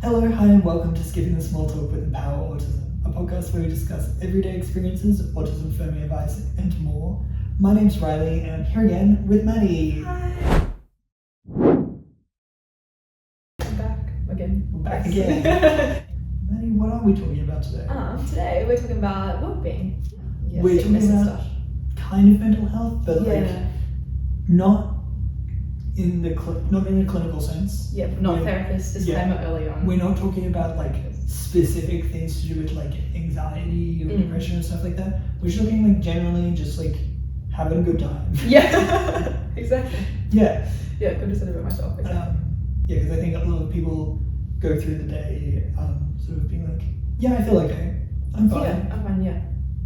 Hello, hi, and welcome to Skipping the Small Talk with Empower Autism, a podcast where we discuss everyday experiences, autism family advice, and more. My name's Riley, and I'm here again with Maddy. Hi. I'm back again. We're back again. Maddy, what are we talking about today? Today we're talking about wellbeing. Yeah, we're talking about kind of mental health, but not in a clinical sense. Yeah, not therapist, disclaimer early on. We're not talking about specific things to do with anxiety or depression and stuff like that. We're just looking generally just having a good time. Yeah, exactly. Yeah. Yeah, I could have said it about myself. Exactly. Because I think a lot of people go through the day sort of being I feel okay. I'm fine. Yeah, I'm fine, yeah.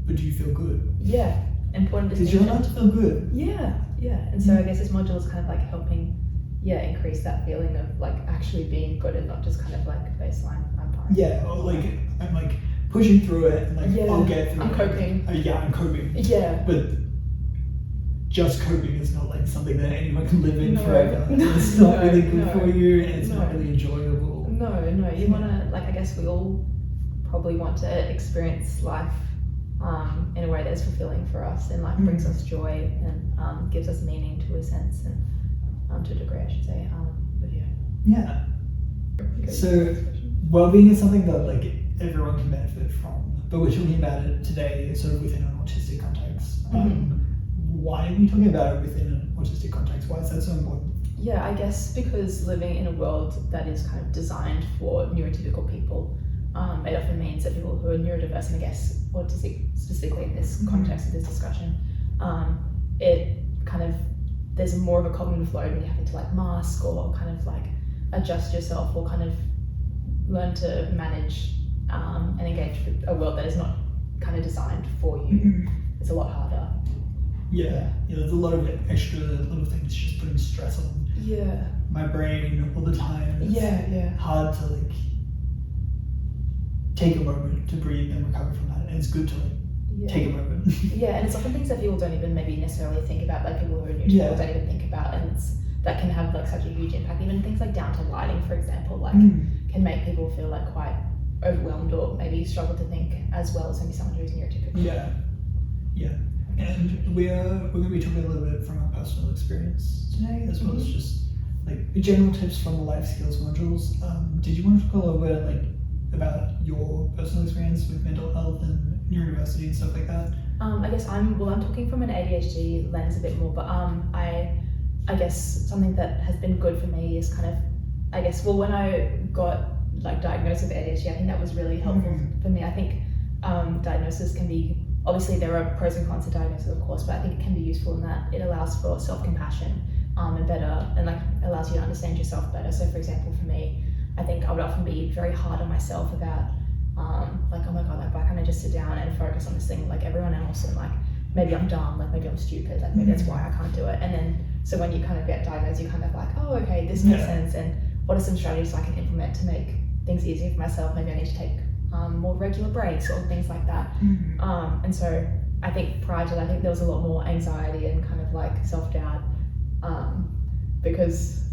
But do you feel good? Yeah, important distinction. Because you're allowed to feel good. Yeah. And so I guess this module is kind of helping, increase that feeling of actually being good and not just kind of baseline, I'm fine. Yeah, or I'm pushing through it and I'll get through it. I'm coping. I'm coping. Yeah. But just coping is not something that anyone can live in forever. No, it's not really good for you, and it's not really enjoyable. No, you want to, I guess we all probably want to experience life in a way that's fulfilling for us and brings us joy and gives us meaning to a sense and to a degree, I should say. But yeah. So well-being is something that everyone can benefit from, but we're talking about it today sort of within an autistic context. Why are we talking about it within an autistic context? Why is that so important? Yeah, I guess because living in a world that is kind of designed for neurotypical people, it often means that people who are neurodiverse, and I guess autistic specifically in this context of this discussion, it kind of, there's more of a cognitive load when you have to mask or kind of adjust yourself or kind of learn to manage and engage with a world that is not kind of designed for you. It's a lot harder. Yeah, there's a lot of extra little things just putting stress on my brain all the time. It's hard to take a moment to breathe and recover from that, and it's good to take a moment. And it's often things that people don't even maybe necessarily think about, people who are new to people don't even think about, and that can have such a huge impact. Even things down to lighting, for example, can make people feel quite overwhelmed or maybe struggle to think as well as maybe someone who's neurotypical. Yeah. And we're going to be talking a little bit from our personal experience today, as well as just general tips from the life skills modules. Did you want to talk a little bit about your personal experience with mental health and neurodiversity and stuff like that? I guess I'm talking from an ADHD lens a bit more, but I guess something that has been good for me is kind of, when I got diagnosed with ADHD, I think that was really helpful for me. I think diagnosis can be, obviously there are pros and cons to diagnosis, of course, but I think it can be useful in that it allows for self-compassion and allows you to understand yourself better. So for example, for me, I think I would often be very hard on myself about oh my god, why can't I just sit down and focus on this thing like everyone else, and maybe I'm dumb, maybe I'm stupid, maybe that's why I can't do it. And then so when you kind of get diagnosed, you're kind of oh okay, this makes sense, and what are some strategies I can implement to make things easier for myself? Maybe I need to take more regular breaks or things like that. And so I think prior to that, I think there was a lot more anxiety and kind of self-doubt, because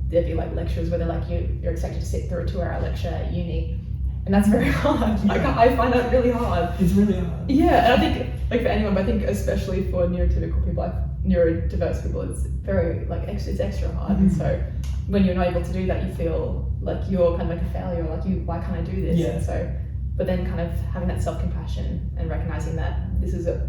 there'd be lectures where they're you're expected to sit through a 2-hour lecture at uni, and that's very hard. I find that really hard. It's really hard. Yeah, and I think for anyone, but I think especially for neurotypical people, neurodiverse people, it's very it's extra hard. And so when you're not able to do that, you feel you're kind of a failure, why can't I do this? And so, but then kind of having that self-compassion and recognizing that this is the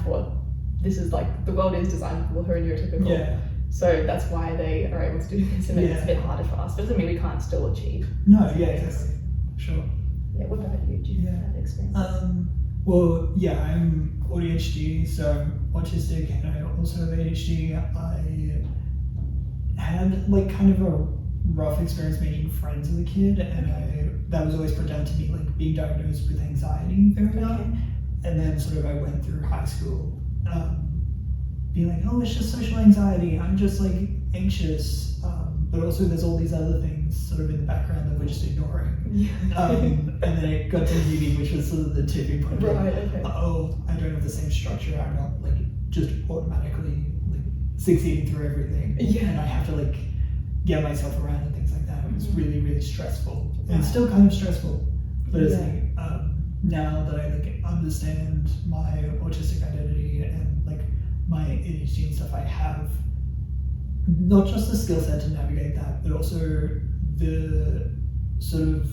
world is designed for people who are neurotypical. So that's why they are able to do this, and maybe it's a bit harder for us. But doesn't mean we can't still achieve. No, exactly. Sure. Yeah, what about you? Do you have experience? Well, I'm ADHD, so I'm autistic, and I also have ADHD. I had kind of a rough experience making friends as a kid, and that was always put down to me being diagnosed with anxiety very young. And then sort of I went through high school being oh, it's just social anxiety, I'm just anxious, but also there's all these other things sort of in the background that we're just ignoring. And then it got to uni, which was sort of the tipping point. Oh, I don't have the same structure, I'm not just automatically succeeding through everything, and I have to get myself around and things like that. it was really, really stressful. And it's still kind of stressful. But it's like, now that I like understand my autistic identity and like my ADHD and stuff, I have not just the skill set to navigate that, but also the sort of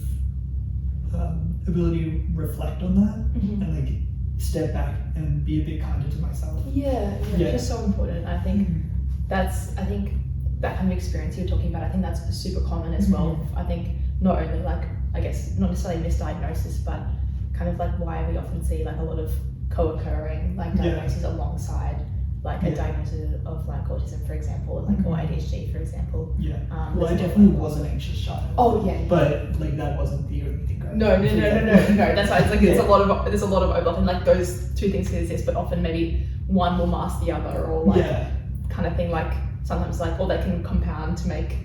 ability to reflect on that and like step back and be a bit kinder to myself. Which is so important. I think I think that kind of experience you're talking about, I think that's super common as well. I think not only like, I guess, not necessarily misdiagnosis, but kind of like why we often see like a lot of co-occurring like diagnoses alongside like a diagnosis of like autism, for example, like or ADHD, for example. Well, I definitely was an anxious child. But like that wasn't the only thing. No. That's why it's like there's a lot of overlap, and like those two things can exist, but often maybe one will mask the other, or like kind of thing. Like sometimes like, or they can compound to make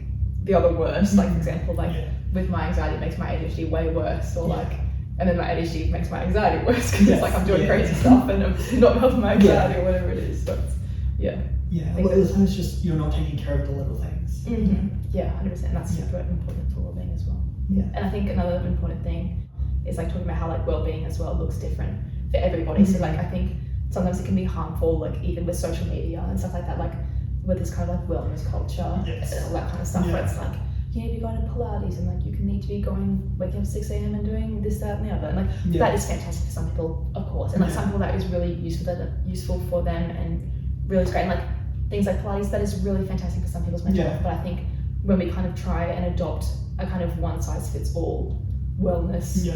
the other worse. Like for example, like with my anxiety, it makes my ADHD way worse, or like. And then my ADHD makes my anxiety worse because it's like I'm doing crazy stuff and I'm not helping my anxiety or whatever it is. So well, it's just you're not taking care of the little things. 100%. That's super important for wellbeing as well. And I think another important thing is like talking about how like wellbeing as well looks different for everybody. So like I think sometimes it can be harmful, like even with social media and stuff like that, like with this kind of like wellness culture and all that kind of stuff where it's like, you need to be going to Pilates and like you can need to be waking up 6 a.m. and doing this, that and the other. And like that is fantastic for some people, of course. And like some people that is really useful for them and really great. And like things like Pilates, that is really fantastic for some people's mental health. But I think when we kind of try and adopt a kind of one size fits all wellness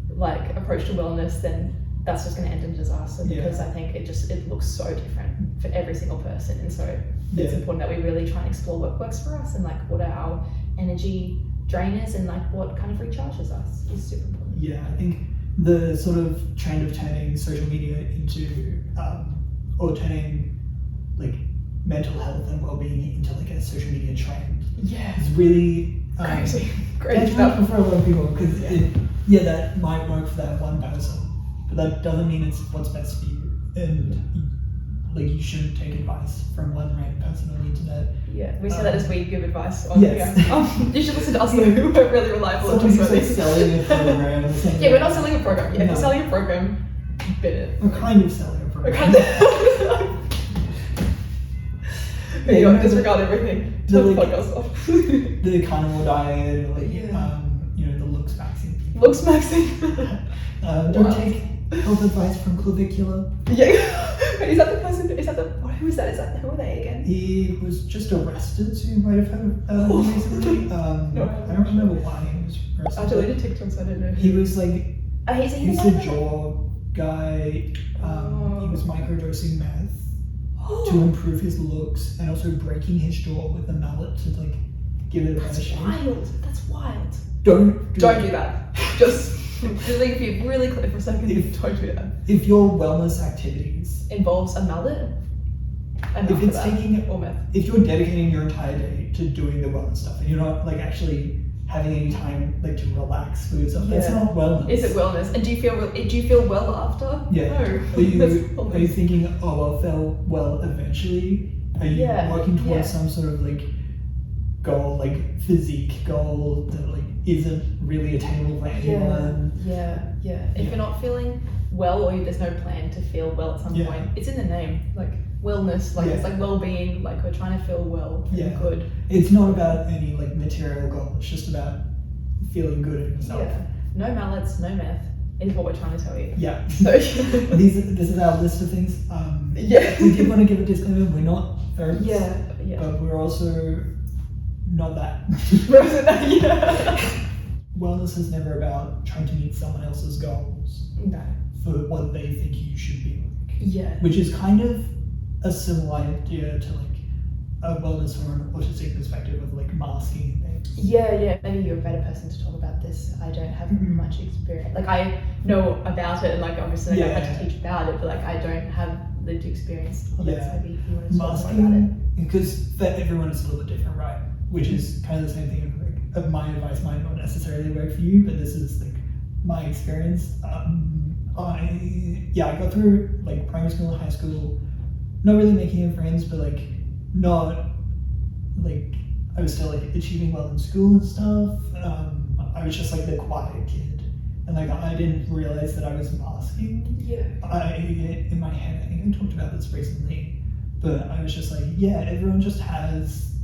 like approach to wellness, then that's just going to end in disaster because I think it looks so different for every single person. And so it's important that we really try and explore what works for us and like what are our energy drainers and like what kind of recharges us is super important. I think the sort of trend of turning social media into or turning like mental health and well-being into like a social media trend is really crazy for a lot of people because that might work for that one person, but that doesn't mean it's what's best for you, and like you shouldn't take advice from one random person on the internet. We say that as we give advice on you should listen to us though, we're really reliable. Sometimes it's like selling a program. We're not selling a program. If you're selling a program, bid it. We're kind of selling a program. Disregard everything. Turn the podcast off. The carnivore diet, like the looks maxing people. Looks maxing. Don't take health advice from Clavicula. Is that the person? Who is that? Who are they again? He was just arrested, so you might have heard of him recently. I don't remember why he was arrested. I deleted TikTok, so I don't know. He was like, he's a jaw jaw guy. He was microdosing meth to improve his looks and also breaking his jaw with a mallet to like give it a better shape. That's wild. Don't do that. Just really, if you really clear for a second, don't do that. If your wellness activities involves a mallet, if you're dedicating your entire day to doing the wellness stuff and you're not like actually having any time like to relax for yourself, that's not wellness. Is it wellness? And do you feel well after? No. Are you thinking, I'll feel well eventually? Are you working towards some sort of like goal, like physique goal that like isn't really attainable for anyone? If you're not feeling well or there's no plan to feel well at some point, it's in the name, like wellness, like it's like well-being, like we're trying to feel well and good. It's not about any like material goal, it's just about feeling good in yourself. No mallets, no meth is what we're trying to tell you. So this is our list of things. We did want to give a disclaimer, we're not therapists, but we're also not that. Wellness is never about trying to meet someone else's goals for what they think you should be like. Which is kind of a similar idea to like a wellness from an autistic perspective of like masking things. Maybe you're a better person to talk about this. I don't have much experience. Like I know about it and like obviously I had to teach about it, but like I don't have lived experience of it. So maybe you want to talk more about it. Because for everyone it's a little bit different, right? Which is kind of the same thing of my advice might not necessarily work for you, but this is like my experience. I got through like primary school and high school not really making any friends, but like not like I was still like achieving well in school and stuff. I was just like the quiet kid, and like I didn't realize that I was masking. Yeah. In my head, I think I talked about this recently, but I was just like, yeah, everyone just has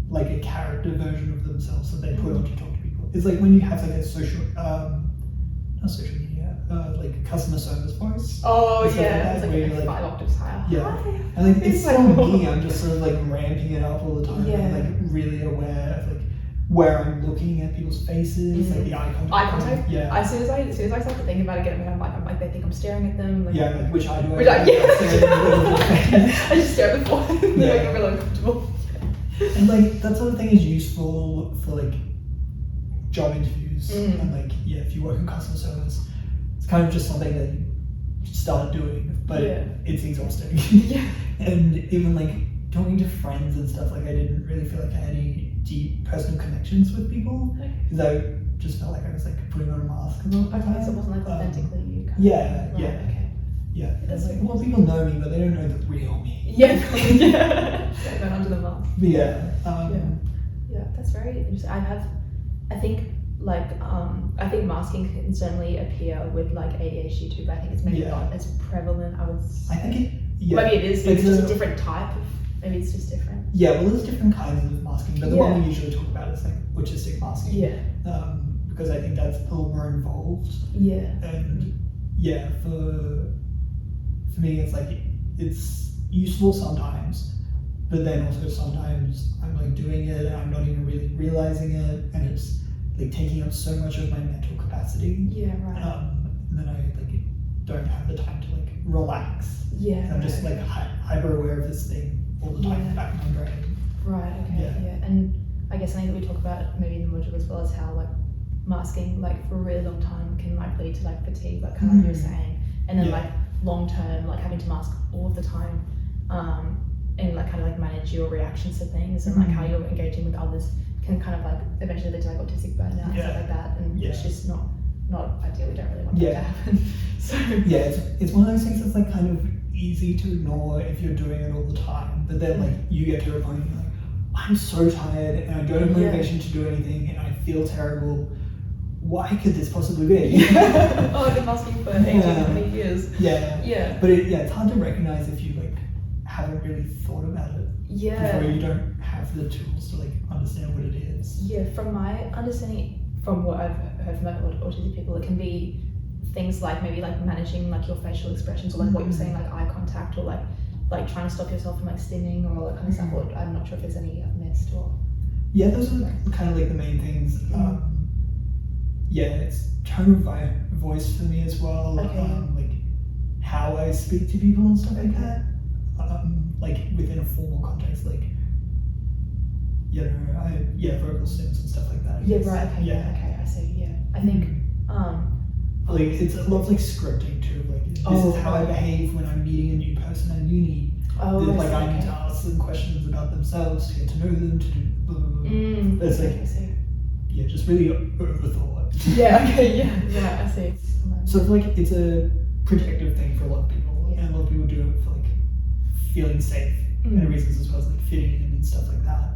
like a character version of themselves that they put on to talk to people. It's like when you have like a social, not social media, like customer service voice. Oh and stuff yeah, like that, it's where like you're 5 octaves higher. Yeah. Hi. And like it's like, so me, I'm just sort of like ramping it up all the time. Yeah. And like really aware of like where I'm looking at people's faces, like the eye contact. Eye contact. Yeah. As soon as I start to think about it again, I'm like they think I'm staring at them. Like, Yeah, like which eye do I? Which eye? Yeah. I just stare at the floor. They Yeah. make me really uncomfortable. And like that sort of thing is useful for like job interviews and like if you work in customer service, it's kind of just something that you start doing, but it's exhausting. Yeah. And even like talking to friends and stuff, like I didn't really feel like I had any deep personal connections with people because I just felt like I was like putting on a mask. Okay, so it wasn't like authentically you. Kind Yeah, of, right, yeah. Okay. Yeah, it's like, well, people know me, but they don't know the real me. Yeah. Yeah. Going under the mask. But yeah. Yeah, that's very interesting. I think masking can certainly appear with like ADHD too, but I think it's maybe not as prevalent. I think it. Yeah. Maybe it is. Maybe It's it's just a different type of. Maybe it's just different. Yeah, well, there's different kinds of masking, but the one we usually talk about is like autistic masking. Yeah. Because I think that's a little more involved. Yeah. And yeah, for me, it's like it's useful sometimes, but then also sometimes I'm like doing it and I'm not even really realizing it, and it's like taking up so much of my mental capacity. Yeah, right. And then I like don't have the time to like relax. Yeah. I'm just like hyper aware of this thing all the time in the back of my brain. Right. Okay. Yeah. And I guess something that we talk about maybe in the module as well is how like masking like for a really long time can like lead to like fatigue, like kind of like you were saying, and then like long term like having to mask all of the time, and like kind of like manage your reactions to things and like how you're engaging with others can kind of like eventually lead to like autistic burnout and stuff like that, and it's just not ideal. We don't really want that to happen. So it's one of those things that's like kind of easy to ignore if you're doing it all the time, but then like you get to a point and you're like, I'm so tired and I don't have motivation to do anything and I feel terrible. Why could this possibly be? Oh, I've been masking for 18 or 20 years. Yeah. But it's hard to recognize if you like haven't really thought about it. Yeah. Before you don't have the tools to like understand what it is. Yeah, from my understanding, from what I've heard from like autistic people, it can be things like maybe like managing like your facial expressions, or like what you're saying, like eye contact, or like trying to stop yourself from like stimming or all that kind of stuff. Or I'm not sure if there's any I've missed or. Yeah, those are kind of like the main things. It's tone of voice for me as well. Like how I speak to people and stuff like that. Like within a formal context, like vocal stims and stuff like that. Yeah, right. Okay. Yeah. Okay. I see. Yeah. I think. Like it's a lot of like scripting too. Like this is how I behave when I'm meeting a new person at uni. Like I need to ask them questions about themselves to get to know them. To do blah, blah, blah. It's like just really overthought. Yeah. Okay. Yeah. I see. So it's like it's a protective thing for a lot of people, and a lot of people do it for like feeling safe and reasons as well as like fitting in and stuff like that.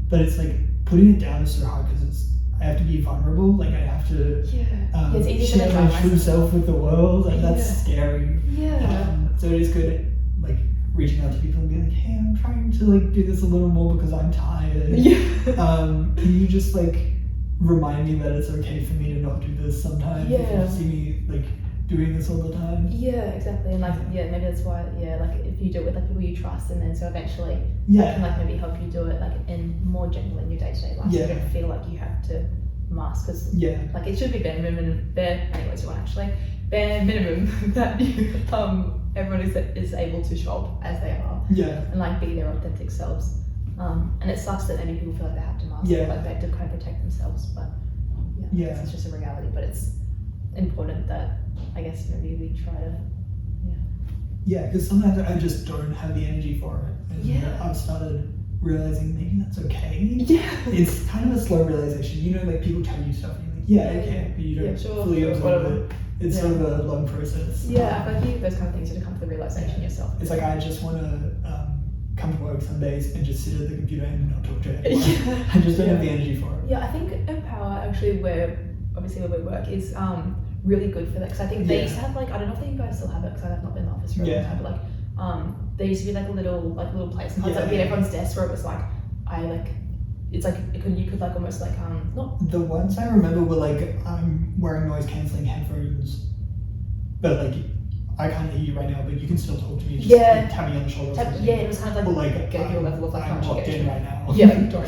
But it's like putting it down is so hard because I have to be vulnerable. Like I have to it's easy share my true self with the world, and that's scary. So it is good at like reaching out to people and being like, hey, I'm trying to like do this a little more because I'm tired. Can you just like remind me that it's okay for me to not do this sometimes? If you see me like doing this all the time. Yeah, exactly. And like maybe that's why like if you do it with like people you trust, and then so eventually that can like maybe help you do it like in more general in your day-to-day life. So you don't feel like you have to mask, because like it should be bare minimum that you, everyone is able to show up as they are and like be their authentic selves. And it sucks that maybe people feel like they have to mask, like they have to kind of protect themselves, but it's just a reality. But it's important that I guess maybe we try to because sometimes I just don't have the energy for it, and I've started realizing maybe that's okay. It's kind of a slow realization, you know, like people tell you stuff and you're like okay, but you don't fully absorb it. It's sort of a long process. I feel like those kind of things you have to come to the realization yourself. It's like I just want to come to work some days and just sit at the computer and not talk to anyone. Yeah. I just don't have the energy for it. Yeah, I think Empower actually, where obviously where we work, is really good for that, because I think they used to have like, I don't know if you guys still have it because I've not been in the office for a long time, but like there used to be like a little place, and like in everyone's desk where it was like it's like you could like almost like not the ones I remember were like, I'm wearing noise cancelling headphones, but like I can't hear you right now, but you can still talk to me. Just like, tap me on the shoulder. Yeah, it was kind of like, like get your level of like I'm locked in right now. Yeah, like, don't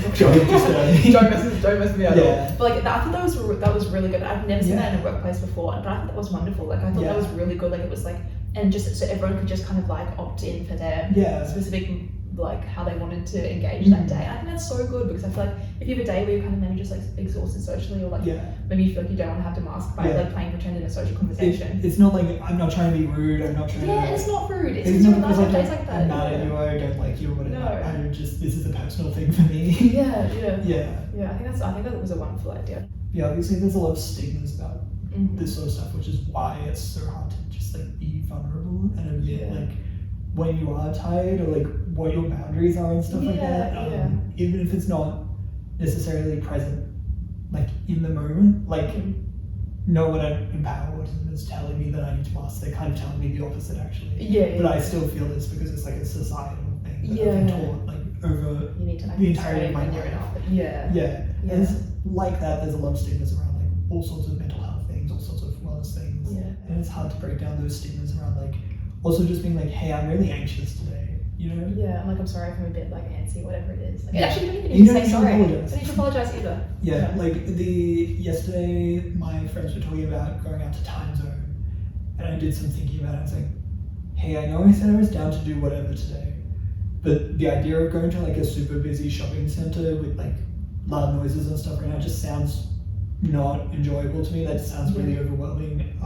mess me at all. Yeah. But like I thought that was really good. I've never seen that in a workplace before, but I thought that was wonderful. Like I thought that was really good. Like it was like, and just so everyone could just kind of like opt in for their specific, like how they wanted to engage that day. I think that's so good, because I feel like if you have a day where you're kind of maybe just like exhausted socially, or like maybe you feel like you don't want to have to mask by like playing pretend in a social conversation. It's not like I'm not trying to be rude. I'm not trying to. Yeah, it's not rude. It's not because like days like that. I'm mad at you, or I don't like you, or whatever. No. I'm just, this is a personal thing for me. Yeah. Yeah. I think that was a wonderful idea. Yeah, obviously there's a lot of stigmas about this sort of stuff, which is why it's so hard to just like be vulnerable and admit like when you are tired, or like what your boundaries are and stuff like that. Even if it's not necessarily present like in the moment, like no one at Empower Autism is telling me that I need to mask. They're kind of telling me the opposite actually. But I still feel this because it's like a societal thing that I've been taught like over you need to, like, the entirety of my life. And it's like that, there's a lot of stigmas around like all sorts of mental health things, all sorts of wellness things. And it's hard to break down those stigmas around like also just being like, hey, I'm really anxious today, you know? I'm like, I'm sorry if I'm a bit like antsy, whatever it is. Like, actually, you don't even need to say sorry. You don't need to apologize either. Like yesterday, my friends were talking about going out to time zone, and I did some thinking about it. I was like, hey, I know I said I was down to do whatever today, but the idea of going to like a super busy shopping center with like loud noises and stuff right now just sounds not enjoyable to me. That sounds really overwhelming.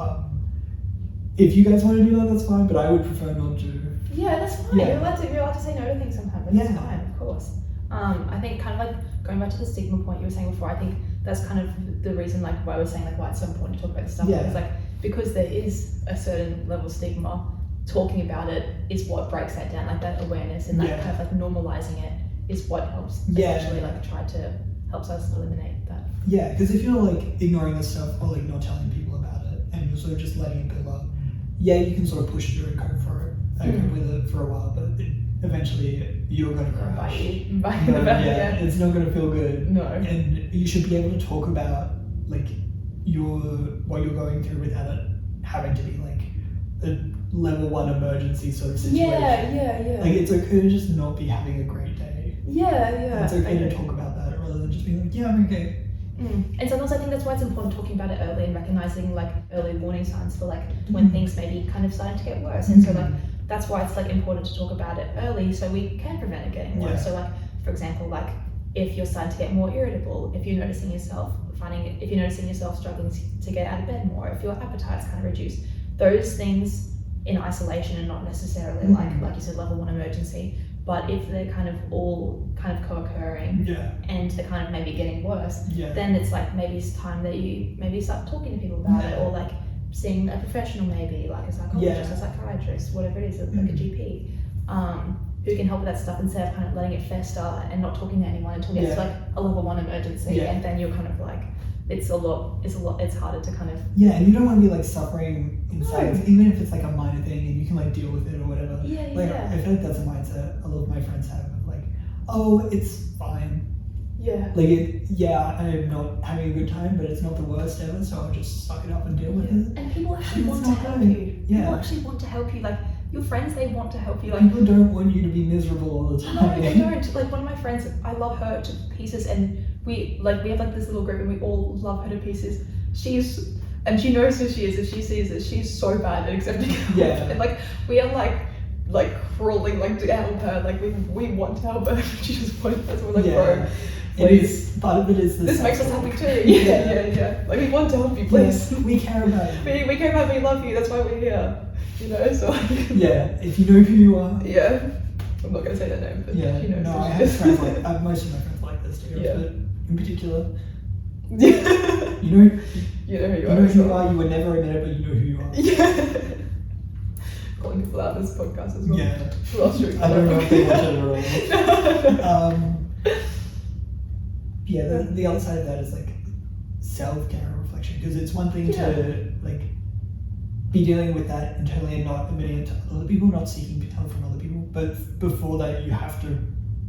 If you guys want to do that, that's fine, but I would prefer not to. Yeah, that's fine. You're allowed to say no to things sometimes. That's fine, of course. I think kind of like going back to the stigma point you were saying before, I think that's kind of the reason like why I was saying like why it's so important to talk about this stuff. Because like, because there is a certain level of stigma, talking about it is what breaks that down, like that awareness and like kind of like normalizing it is what helps essentially like helps us eliminate that. Yeah, because if you're like ignoring this stuff or like not telling people about it and you're sort of just letting it build up, you can sort of push through and cope for it and cope with it for a while, but eventually you're going to crash. It's not going to feel good. No. And you should be able to talk about like what you're going through without it having to be like a level 1 emergency sort of situation. Like it's okay to just not be having a great day. It's okay to talk about that rather than just being like, I'm okay. And sometimes I think that's why it's important talking about it early and recognizing like early warning signs for like when things may be kind of starting to get worse. And so like that's why it's like important to talk about it early so we can prevent it getting worse. So like, for example, like if you're starting to get more irritable, if you're noticing yourself struggling to get out of bed more, if your appetite's kind of reduced, those things in isolation and not necessarily like you said, level 1 emergency. But if they're kind of all kind of co-occurring and they're kind of maybe getting worse, then it's like maybe it's time that you maybe start talking to people about it, or like seeing a professional, maybe like a psychologist, a psychiatrist, whatever it is, like a GP, who can help with that stuff instead of kind of letting it fester and not talking to anyone until it's like a level 1 emergency, and then you're kind of like it's harder to kind of and you don't want to be like suffering inside, even if it's like a minor thing and you can like deal with it or whatever. I feel like that's a mindset a lot of my friends have of like, oh, it's fine. I'm not having a good time, but it's not the worst ever, so I'll just suck it up and deal with it. And people actually want to help you. People actually want to help you. Like your friends, they want to help you. Like people don't want you to be miserable all the time. No, they don't. Like one of my friends, I love her to pieces, and we have like this little group, and we all love her to pieces. And she knows who she is, and she sees that she's so bad at accepting help. And like we are like crawling like to help her. Like we want to help her. She just won't. That's what we're like, bro. It is part of it is this makes us happy too. Like we want to help you, please. We care about you. We care about you, love you. That's why we're here. You know, so if you know who you are. I'm not gonna say that name, but she knows. No, I have friends like most of my friends like this too. But in particular, you know who you are. You know who you are. You would never admit it, but you know who you are. calling people out this podcast as well. Yeah. Who else should we I don't know if they watch it at all. The other side of that is like self-care and reflection, because it's one thing to like be dealing with that internally and not admitting it to other people, not seeking help from other people, but before that you have to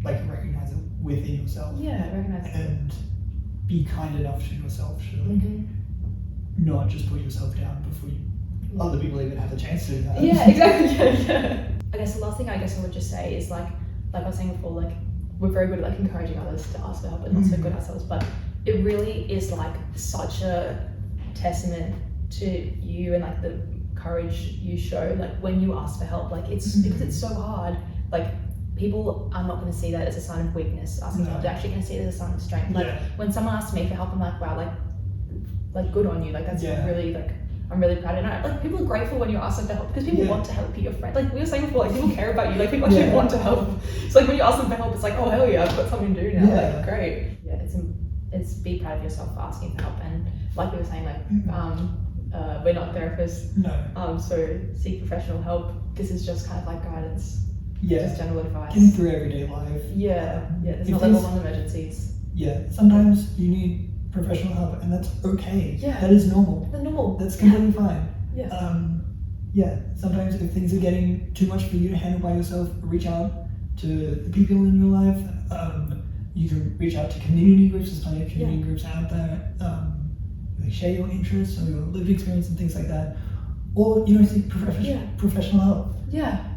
like recognize it within yourself. Yeah, recognize it. And be kind enough to yourself to like not just put yourself down before other people even have the chance to do that. Yeah, exactly. Yeah. I guess the last thing I would just say is like I was saying before, like we're very good at like encouraging others to ask for help and not so good ourselves, but it really is like such a testament to you and like the courage you show like when you ask for help. Like it's because it's so hard. Like people are not going to see that as a sign of weakness. Asking for help, they're actually going to see it as a sign of strength. Like when someone asks me for help, I'm like, wow, like good on you. Like that's really like I'm really proud of it. Like people are grateful when you ask them for help because people want to help you. Your friend, like we were saying before, like people care about you. Like people actually want to help. So like when you ask them for help, it's like, oh hell yeah, I've got something to do now. Like great. Yeah, it's be proud of yourself for asking for help. And like we were saying, like we're not therapists. No. So seek professional help. This is just kind of like guidance. Just general advice. Getting through everyday life. There's not level 1 emergencies. Sometimes you need professional help, and that's okay. That is normal. That's completely fine. Sometimes if things are getting too much for you to handle by yourself, reach out to the people in your life. You can reach out to community groups. There's plenty of community groups out there. Like share your interests or your lived experience and things like that, or seek professional help.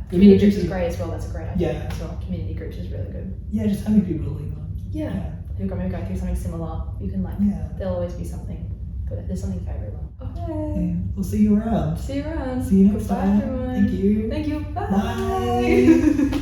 Community groups is great as well. That's a great idea as well. Community groups is really good. Just having people to lean on. Who are going through something similar, you can like there'll always be something good. There's something for everyone. Okay. We'll see you around. See you around. See you next Goodbye, time. everyone. Thank you. Thank you. Bye.